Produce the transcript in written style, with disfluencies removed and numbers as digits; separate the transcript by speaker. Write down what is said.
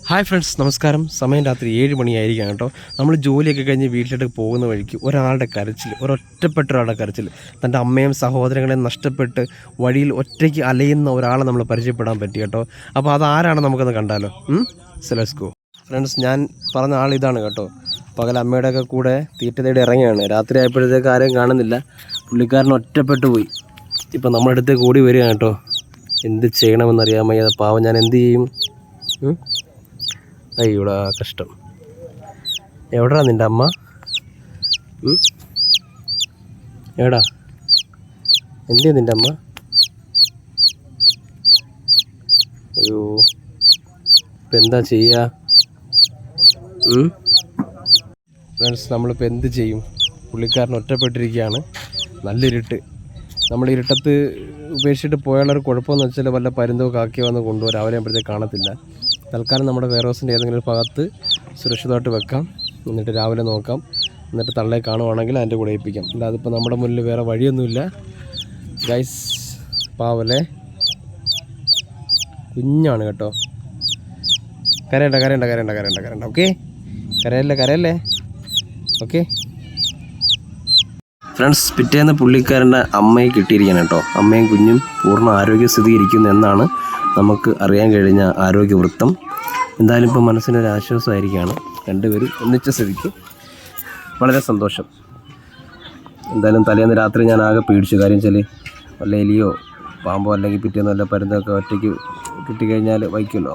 Speaker 1: Hi friends, നമസ്കാരം. സമയം രാത്രി 7 മണിയായിരിക്കാം കേട്ടോ. നമ്മൾ ജോലിയൊക്കെ കഴിഞ്ഞ് വീട്ടിലേക്ക് പോകുന്ന വഴിക്ക് ഒരാളുടെ കരച്ചിൽ, ഒരൊറ്റപ്പെട്ട ഒരാളുടെ കരച്ചിൽ, തൻ്റെ അമ്മയും സഹോദരങ്ങളെയും നഷ്ടപ്പെട്ട് വഴിയിൽ ഒറ്റയ്ക്ക് അലയുന്ന ഒരാളെ നമ്മൾ പരിചയപ്പെടാൻ പറ്റി കേട്ടോ. അപ്പോൾ അതാരാണ് നമുക്കൊന്ന് കണ്ടാലോ? Let's go. ഫ്രണ്ട്സ്, ഞാൻ പറഞ്ഞ ആൾ ഇതാണ് കേട്ടോ. പകൽ അമ്മയുടെയൊക്കെ കൂടെ തീറ്റ തേടി ഇറങ്ങിയാണ്. രാത്രി ആയപ്പോഴത്തേക്ക് ആരെയും കാണുന്നില്ല. പുള്ളിക്കാരൻ ഒറ്റപ്പെട്ടു പോയി. ഇപ്പം നമ്മുടെ അടുത്ത് കൂടി വരിക കേട്ടോ. എന്ത് ചെയ്യണമെന്നറിയാൻ വയ്യാതെ പാവം, ഞാൻ എന്ത് ചെയ്യും? അയ്യോടാ കഷ്ടം. എവിടാ നിൻ്റെ അമ്മ? എവിടാ? എന്തിയാ നിൻ്റെ അമ്മ? അയ്യോ, ഇപ്പം എന്താ ചെയ്യുക? ഫ്രണ്ട്സ്, നമ്മളിപ്പോൾ എന്ത് ചെയ്യും? പുള്ളിക്കാരൻ ഒറ്റപ്പെട്ടിരിക്കുകയാണ്. നല്ലിരുട്ട്. നമ്മൾ ഇരുട്ടത്ത് ഉപേക്ഷിച്ചിട്ട് പോയാലൊരു കുഴപ്പമെന്ന് വെച്ചാൽ വല്ല പരുന്തോ കാക്കിയോ വന്ന് കൊണ്ടുവരാം. അവരെ അപ്പോഴത്തേക്ക് കാണത്തില്ല. തൽക്കാലം നമ്മുടെ വെയർ ഹൗസിൻ്റെ ഏതെങ്കിലും ഒരു ഭാഗത്ത് സുരക്ഷിതമായിട്ട് വെക്കാം. എന്നിട്ട് രാവിലെ നോക്കാം. എന്നിട്ട് തള്ളയെ കാണുവാണെങ്കിൽ അതിൻ്റെ കൂടെ ഏൽപ്പിക്കാം. അല്ല, അതിപ്പോൾ നമ്മുടെ മുന്നിൽ വേറെ വഴിയൊന്നുമില്ല ഗൈസ്. പാവല്ലേ, കുഞ്ഞാണ് കേട്ടോ. കരയണ്ട കരയണ്ട കരയണ്ട കരയണ്ട കരയണ്ട ഓക്കെ. കരയല്ലേ ഓക്കെ. ഫ്രണ്ട്സ്, പിറ്റേന്ന് പുള്ളിക്കാരൻ്റെ അമ്മയെ കിട്ടിയിരിക്കുകയാണ് കേട്ടോ. അമ്മയും കുഞ്ഞും പൂർണ്ണ ആരോഗ്യസ്ഥിതി ഇരിക്കുന്നു എന്നാണ് നമുക്ക് അറിയാൻ കഴിഞ്ഞ ആരോഗ്യവൃത്തം. എന്തായാലും ഇപ്പോൾ മനസ്സിനൊരു ആശ്വാസമായിരിക്കുകയാണ്. രണ്ടുപേരും ഒന്നിച്ച സ്ഥിതിക്ക് വളരെ സന്തോഷം. എന്തായാലും തലേന്ന് രാത്രി ഞാൻ ആകെ പേടിച്ചു. കാര്യം വെച്ചാൽ വല്ല എലിയോ പാമ്പോ അല്ലെങ്കിൽ പിറ്റേന്ന് വല്ല പരുന്തൊക്കെ ഒറ്റയ്ക്ക് കിട്ടിക്കഴിഞ്ഞാൽ വയ്ക്കുമല്ലോ.